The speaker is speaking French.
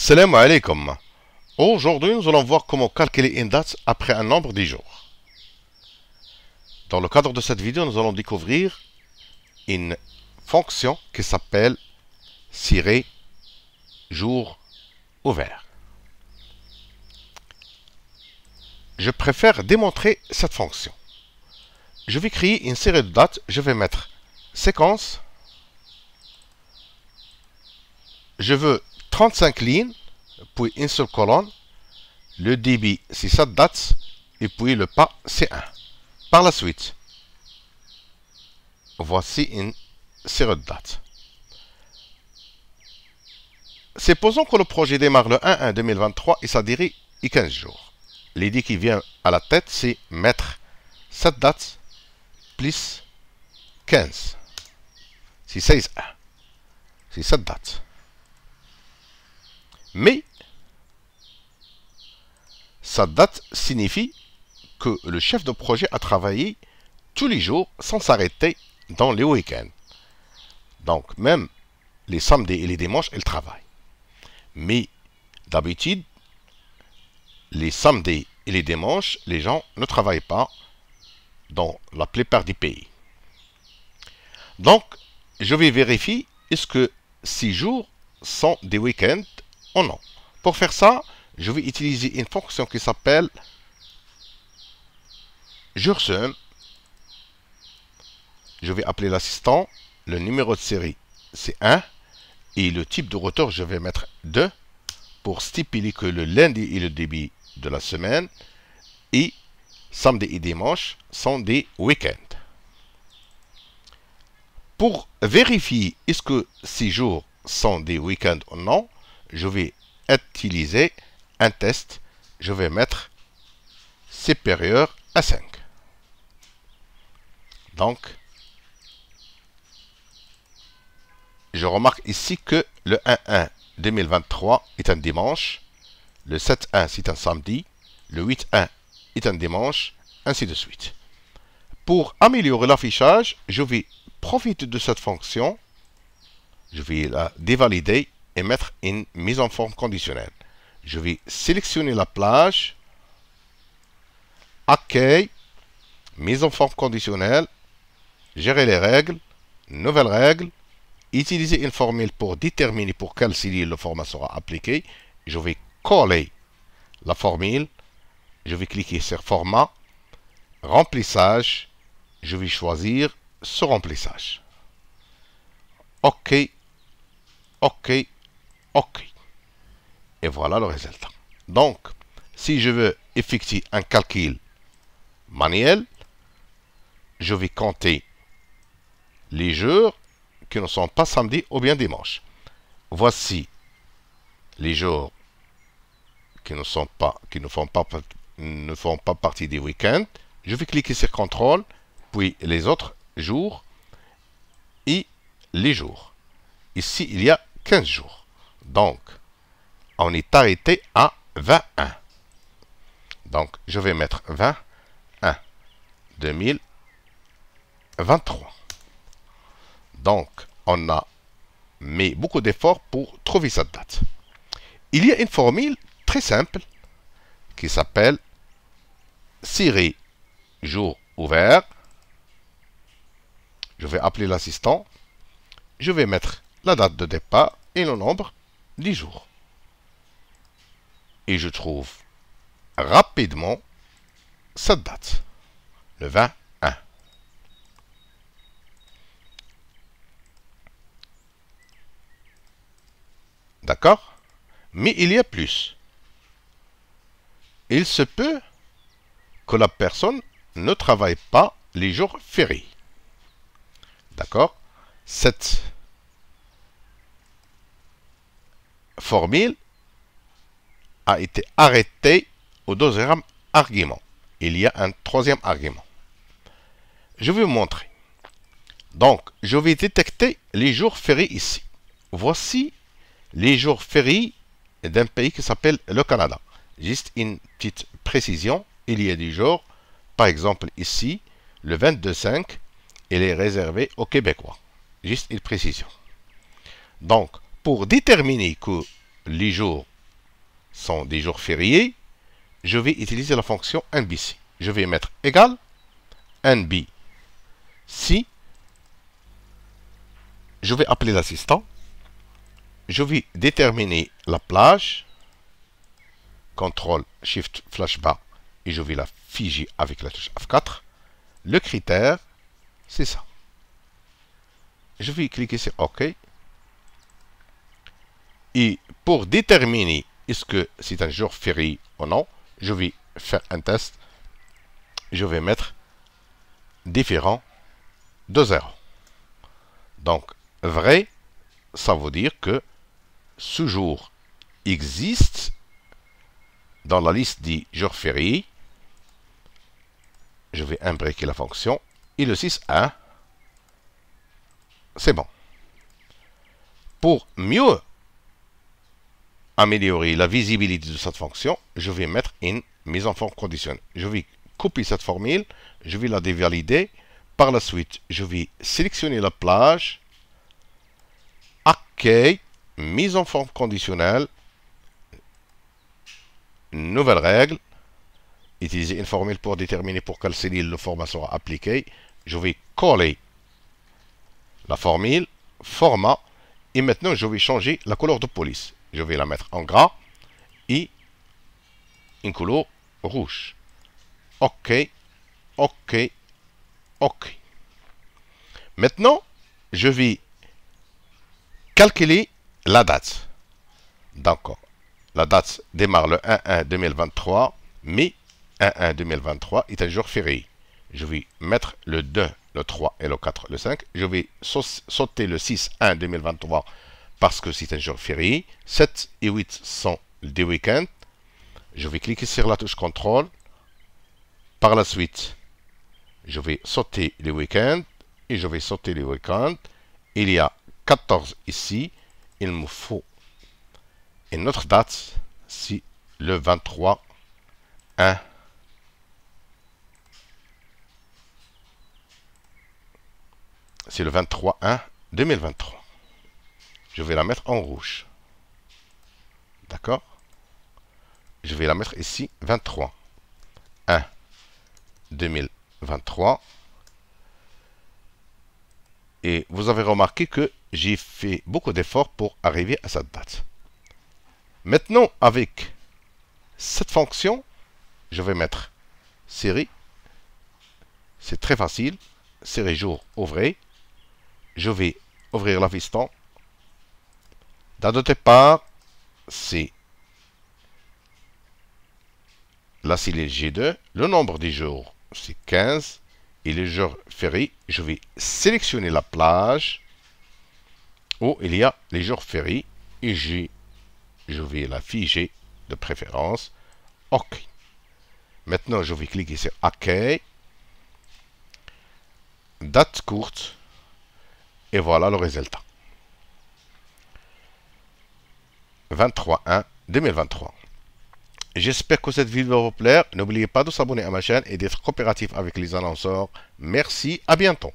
Salam alaikum. Aujourd'hui, nous allons voir comment calculer une date après un nombre de jours. Dans le cadre de cette vidéo, nous allons découvrir une fonction qui s'appelle ciré jour ouvert. Je préfère démontrer cette fonction. Je vais créer une série de dates. Je vais mettre séquence. Je veux 35 lignes, puis une seule colonne. Le débit, c'est cette date, et puis le pas, c'est 1. Par la suite, voici une série de dates. Supposons que le projet démarre le 1/1/2023 et sa durée est 15 jours. L'idée qui vient à la tête, c'est mettre cette date plus 15. C'est 16/1. C'est cette date. Mais cette date signifie que le chef de projet a travaillé tous les jours sans s'arrêter dans les week-ends. Donc, même les samedis et les dimanches, il travaille. Mais d'habitude, les samedis et les dimanches, les gens ne travaillent pas dans la plupart des pays. Donc, je vais vérifier est-ce que ces jours sont des week-ends ou non. Pour faire ça, je vais utiliser une fonction qui s'appelle joursum. Je vais appeler l'assistant. Le numéro de série, c'est 1. Et le type de retour, je vais mettre 2 pour stipuler que le lundi est le début de la semaine et samedi et dimanche sont des week-ends. Pour vérifier est-ce que ces jours sont des week-ends ou non, je vais utiliser un test. Je vais mettre supérieur à 5. Donc, je remarque ici que le 1/1/2023 est un dimanche, le 7/1 c'est un samedi, le 8/1 est un dimanche, ainsi de suite. Pour améliorer l'affichage, je vais profiter de cette fonction. Je vais la dévalider et mettre une mise en forme conditionnelle. Je vais sélectionner la plage, accueil, mise en forme conditionnelle, gérer les règles, nouvelles règles, utiliser une formule pour déterminer pour quelle cellule le format sera appliqué. Je vais coller la formule. Je vais cliquer sur format, remplissage. Je vais choisir ce remplissage. OK, OK, OK. Et voilà le résultat. Donc, si je veux effectuer un calcul manuel, je vais compter les jours qui ne sont pas samedi ou bien dimanche. Voici les jours qui ne font pas partie des week-ends. Je vais cliquer sur contrôle, puis les autres jours et les jours. Ici, il y a 15 jours. Donc, on est arrêté à 21. Donc, je vais mettre 21/2023. Donc, on a mis beaucoup d'efforts pour trouver cette date. Il y a une formule très simple qui s'appelle ciré jour ouvert. Je vais appeler l'assistant. Je vais mettre la date de départ et le nombre des jours. Et je trouve rapidement cette date, le 21. D'accord? Mais il y a plus. Il se peut que la personne ne travaille pas les jours fériés. D'accord? Cette formule a été arrêtée au deuxième argument. Il y a un troisième argument. Je vais vous montrer. Donc, je vais détecter les jours fériés ici. Voici les jours fériés d'un pays qui s'appelle le Canada. Juste une petite précision. Il y a des jours, par exemple ici, le 22/5, il est réservé aux Québécois. Juste une précision. Donc, pour déterminer que les jours sont des jours fériés, je vais utiliser la fonction NBC. Je vais mettre égal NBC. Je vais appeler l'assistant. Je vais déterminer la plage. CTRL SHIFT flash bar. Et je vais la figer avec la touche F4. Le critère, c'est ça. Je vais cliquer sur OK. Et pour déterminer est-ce que c'est un jour férié ou non, je vais faire un test. Je vais mettre différent de 0. Donc, vrai, ça veut dire que ce jour existe dans la liste des jours fériés. Je vais imbriquer la fonction. Et le 6.1, c'est bon. Pour mieux améliorer la visibilité de cette fonction, je vais mettre une mise en forme conditionnelle. Je vais copier cette formule, je vais la dévalider. Par la suite, je vais sélectionner la plage, accueil, mise en forme conditionnelle, nouvelle règle, utiliser une formule pour déterminer pour quelle cellule le format sera appliqué. Je vais coller la formule, format, et maintenant je vais changer la couleur de police. Je vais la mettre en gras et une couleur rouge. OK, OK, OK. Maintenant, je vais calculer la date. D'accord. La date démarre le 1-1-2023, mais 1-1-2023 est un jour férié. Je vais mettre le 2, le 3 et le 4, le 5. Je vais sauter le 6-1-2023 parce que c'est un jour férié. 7 et 8 sont des week-ends. Je vais cliquer sur la touche CTRL. Par la suite, je vais sauter les week-ends et je vais sauter les week-ends. Il y a 14 ici. Il me faut une autre date, c'est le 23 1. C'est le 23-1-2023. Je vais la mettre en rouge. D'accord? Je vais la mettre ici, 23-1-2023. Et vous avez remarqué que j'ai fait beaucoup d'efforts pour arriver à cette date. Maintenant, avec cette fonction, je vais mettre série. C'est très facile. Série jour ouvrez. Je vais ouvrir la piston. Date de départ, c'est la cellule G2. Le nombre des jours, c'est 15. Et les jours fériés, je vais sélectionner la plage où il y a les jours fériés. Et je vais la figer de préférence. OK. Maintenant, je vais cliquer sur accueil. Date courte. Et voilà le résultat. 23-1-2023. J'espère que cette vidéo vous plaît. N'oubliez pas de s'abonner à ma chaîne et d'être coopératif avec les annonceurs. Merci, à bientôt.